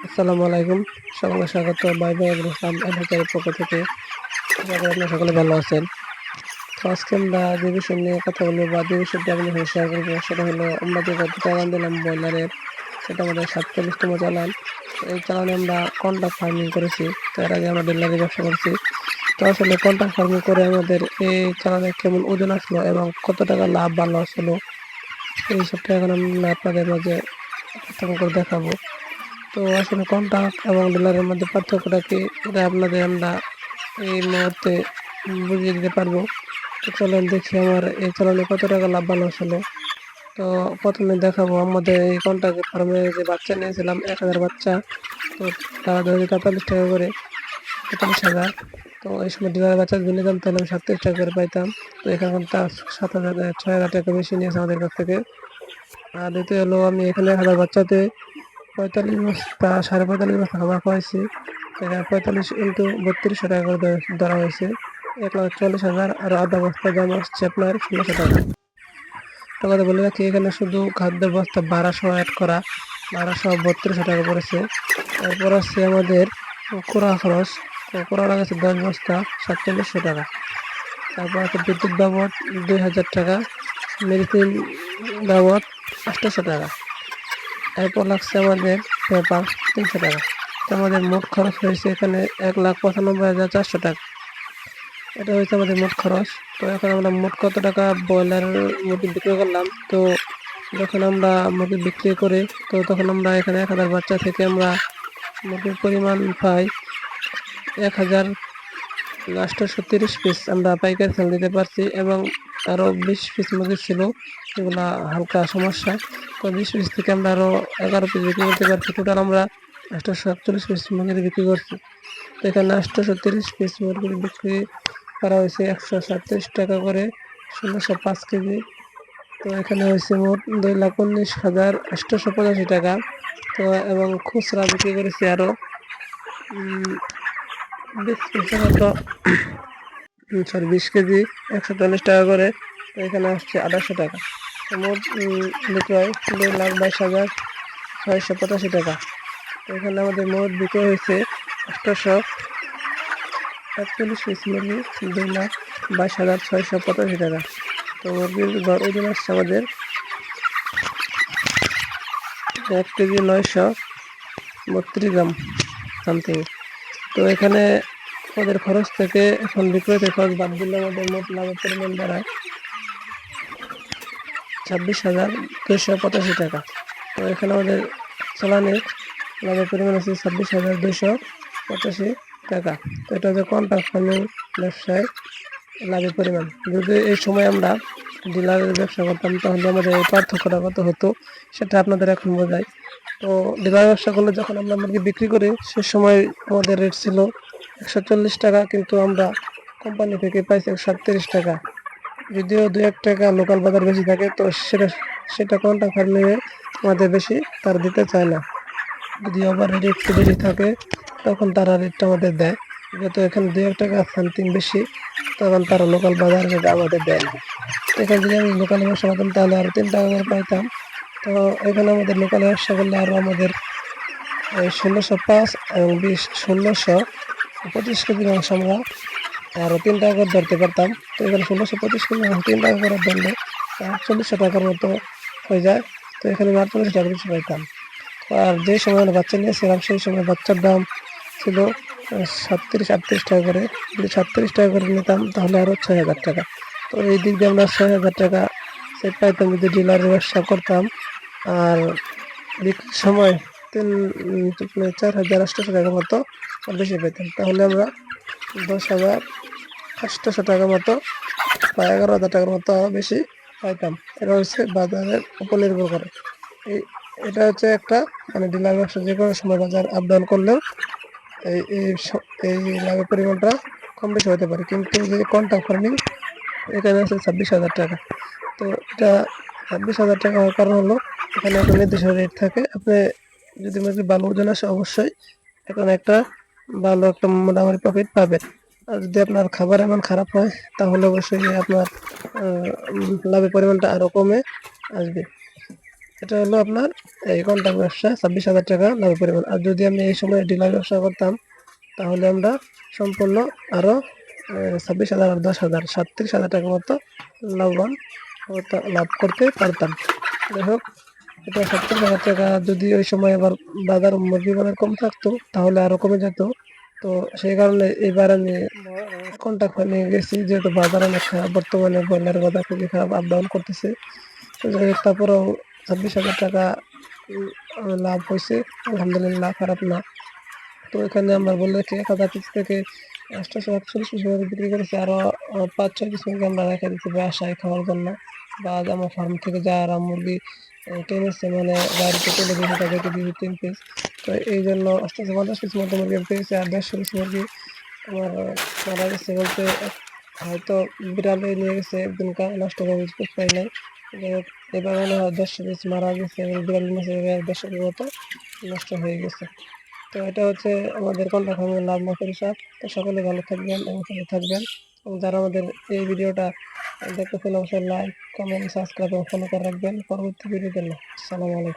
আসসালামু আলাইকুম। সকলকে স্বাগত বাই বাই ইসলাম অ্যাডভোকেটের পক্ষ থেকে। আশা করি আপনারা সকলে ভালো আছেন। তো আজকে আমরা যে বিষয় নিয়ে কথা বলবো বা যে বিষয়টি আপনাদের সাথে শেয়ার করবো সেটা হলো আমরা যে গত চালান দিলাম ব্রয়লারের, সেটা আমাদের ৪৭তম চালান। তো এই চালানে আমরা কন্ট্রাক্ট ফার্মিং করেছি। তো এর আগে আমরা ডেলারি ব্যবসা করছি। তো আসলে কন্ট্রাক্ট ফার্মিং করে আমাদের এই চালানে কেমন ওজন আসলো এবং কত টাকা লাভ বা লস হলো, এই সবটা এখন আমরা আপনাদের মাঝে উপস্থাপন করে দেখাবো। তো আসলে কন্ট্রাক্ট এবং ডিলারের মধ্যে পার্থক্যটা কি, এটা আপনাদের আমরা এই মুহূর্তে বুঝিয়ে দিতে পারবো। তো চলেন দেখি আমার এই চালানে কত টাকা লাভ বা লস হলো। তো প্রথমে দেখাবো আমাদের এই কন্ট্রাক্ট ফার্মে যে বাচ্চা নিয়েছিলাম ১,০০০ বাচ্চা। তো তারা ধরে ৪৩ টাকা করে, ৪৫,০০০। তো এই সময় ডিলারের বাচ্চা যদি নিতাম তাহলে আমি ৩৭ টাকা করে পাইতাম। তো এখানে তার ৭,০০০ ৬,০০০ টাকা বেশি নিয়েছে আমাদের কাছ থেকে। আর দ্বিতীয় হলো আমি এখানে ১,০০০ বাচ্চাতে ৪৫ বস্তা ৪৫ বস্তা খাবার খাওয়াইছি। এটা ৪৫ ইন্টু ৩২০০ টাকা করে ধরা হয়েছে, ১,৪০,০০০। আর আধা বস্তা দাম আসছে আপনার ১৬০০ টাকা। একটা কথা বলে রাখি, এখানে শুধু খাদ্যের বস্তা ভাড়া সহ অ্যাড করা, ভাড়া সহ ৩২০০ টাকা পড়েছে। এরপর আছে আমাদের কোড়া খরচ। কোড়া লাগাচ্ছে ১০ বস্তা ৪৭০০ টাকা। তারপর আছে বিদ্যুৎ বাবদ ২,০০০ টাকা, মেডিসিন বাবদ ৮০০ টাকা। এরপর লাগছে আমাদের পেপার ৩০০ টাকা। তো আমাদের মোট খরচ হয়েছে এখানে ১,৯৫,৪০০ টাকা। এটা হয়েছে আমাদের মোট খরচ। তো এখন আমরা মোট কত টাকা ব্রয়লার মুরগি বিক্রি করলাম। তো যখন আমরা মুরগি বিক্রি করি, তো তখন আমরা এখানে ১,০০০ বাচ্চা থেকে আমরা মুরগির পরিমাণ পাই ১,৮৩০ পিস আমরা পাইকারি সেল দিতে পারছি, এবং আরও ২০ পিস মুরগি ছিল যেগুলা হালকা সমস্যা। তো ২০ পিস থেকে আমরা আরও ১১ পিস বিক্রি করতে পারছি। টোটাল আমরা ৮৪১ পিস মুরগি বিক্রি করছি। তো এখানে ৮৩০ পিস মুরগি বিক্রি করা হয়েছে ১৩৭ টাকা করে, ১৬০৫ কেজি। তো এখানে হয়েছে মোট ২,১৯,৮৮৫ টাকা। তো এবং খুচরা বিক্রি করেছি আরও ২০ পিসের মতো, ২০ কেজি ১৪০ টাকা করে। তো এখানে আসছে ২৮০০ টাকা। তো মোট বিক্রয় ২,২২,৬৮৫ টাকা। তো এখানে আমাদের মোট বিক্রয় হয়েছে ৮৪১ পিস মুরগি, ২,২২,৬৮৫ টাকা। তো মুরগির গড় ওজন আসছে আমাদের ১ কেজি ৯৩২ গ্রাম সামথিং। তো এখানে আমাদের খরচ থেকে এখন বিক্রয়তে খরচ বাদ দিলে আমাদের মোট লাভের পরিমাণ দাঁড়ায় ২৬,২৮৫ টাকা। তো এখানে আমাদের চালানে লাভের পরিমাণ আছে ২৬,২৮৫ টাকা। তো এটা হচ্ছে কন্ট্রাক্ট ফার্মিং ব্যবসায় লাভের পরিমাণ। যদি এই সময় আমরা ডিলারের ব্যবসা করতাম তাহলে আমাদের এই পার্থক্যটা কত হতো সেটা আপনাদের এখন বোঝাই। তো ডিলার ব্যবসা করলে যখন আমরা মুরগি বিক্রি করি সে সময় আমাদের রেট ছিল ১৪০ টাকা, কিন্তু আমরা কোম্পানি থেকে পাইছি ১৩৭ টাকা। যদিও ২-১ টাকা লোকাল বাজার বেশি থাকে, তো সেটা সেটা কন্ট্রাক্ট ফার্মিংয়ে আমাদের বেশি তারা দিতে চায় না। যদি ওভার রেট একটু বেশি থাকে তখন তারা রেটটা আমাদের দেয়। যেহেতু এখানে ২-১ টাকা সামথিং বেশি, তখন তারা লোকাল বাজার রেট আমাদের দেয় না। তো এখানে যদি আমি লোকাল ব্যবসা করতাম তাহলে আরও ৩ টাকা করে পাইতাম। তো এখানে আমাদের লোকাল ব্যবসা করলে আরও আমাদের ১৬০৫ এবং ১৬২৫ কেজির মাংস আমরা আরও ৩ টাকা করে ধরতে পারতাম। তো এখানে ১৬২৫ কেজি মাংস ৩ টাকা করে ধরলে ৪৮০০ টাকার মতো হয়ে যায়। তো এখানে আমি ৪৮ টাকা বেশি পাইতাম। আর যে সময় আমরা বাচ্চা নিয়েছিলাম সেই সময় বাচ্চার দাম ছিল ৩৭-৩৮ টাকা করে। যদি ৩৭ টাকা করে নিতাম তাহলে আরও ৬,০০০ টাকা। তো এই দিক দিয়ে আমরা ৬,০০০ টাকা সেভ পাইতাম যদি ডিলারের ব্যবসা করতাম। আর বিক্রির সময় ৪,৮০০ টাকার মতো বেশি পেতাম। তাহলে আমরা ১০,৮০০ টাকার মতো বা ১১,০০০ টাকার মতো বেশি পাইতাম। এটা হচ্ছে বাজারের উপর নির্ভর করে। এই এটা হচ্ছে একটা মানে ডিলার ব্যবসা যে কোনো সময় বাজার আপ ডাউন করলেও এই এই এই লাভের পরিমাণটা কম বেশি হতে পারে। কিন্তু যে কন্ট্রাক্ট ফার্মিং, এখানে আছে ২৬,০০০ টাকা। তো এটা ২৬,০০০ টাকা হওয়ার কারণ হলো এখানে একটা নির্দিষ্ট রেট থাকে। আপনি যদি মুরগির ভালো ওজন আসে অবশ্যই এখানে একটা ভালো একটা মোটামুটি প্রফিট পাবেন। আর যদি আপনার খাবার এমন খারাপ হয় তাহলে অবশ্যই আপনার লাভের পরিমাণটা আরও কমে আসবে। এটা হলো আপনার এই কন্ট্রাক্ট ব্যবসা 26,000 টাকা লাভের পরিমাণ। আর যদি আমি এই সময় ডিলার ব্যবসা করতাম তাহলে আমরা সম্পূর্ণ আরো 26,000 আর 10,000 37,000 টাকার মতো লাভবান লাভ করতে পারতাম। যাই হোক, এটা 70,000 টাকা যদি ওই সময় আবার বাজার মুরগি বাজার কম থাকতো তাহলে আরো কমে যেত। তো সেই কারণে এবার আমি কন্টাক্ট নিয়ে গেছি, যেহেতু বাজার অনেক খারাপ, বর্তমানে ব্রয়লার বাজার খুবই খারাপ, আপ ডাউন করতেছে। তো যাই হোক, তারপরেও 26,000 টাকা লাভ হয়েছে, আলহামদুলিল্লাহ, খারাপ না। তো এখানে আমরা বললে কি 1,000 পিস থেকে 848 পিস মুরগি বিক্রি করেছি, আরো 5-6 পিস মুরগি আমরা রেখে দিচ্ছি বাসায় খাওয়ার জন্য, বা আমার ফার্ম থেকে যারা মুরগি কিনেছে, মানে বাড়িতে তুলে দিয়েছে তাদেরকে দিয়েছি 3 পিস। তো এই জন্য আস্তে আস্তে 50 পিস মতো মুরগি আমি পেয়েছি, আর 150 পিস মুরগি আমার মারা গেছে বলতে হয়তো বিড়ালে নিয়ে গেছে একদিনকা, নষ্ট করে বুঝতে পারি নাই। যাই হোক, এবার মনে হয় 150 পিস মারা গেছে এবং বিড়াল নিয়েছে 150 পিস মতো নষ্ট হয়ে গেছে। তো এটা হচ্ছে আমাদের কন্টাক্ট ফার্মের লাভ মাসের হিসাব। তো সকলে ভালো থাকবেন এবং সুস্থ থাকবেন, এবং যারা আমাদের এই ভিডিওটা দেখতেছেন অবশ্যই লাইক, কমেন্ট, সাবস্ক্রাইব এবং ফলো করে রাখবেন পরবর্তী ভিডিওর জন্য। আসসালামু আলাইকুম।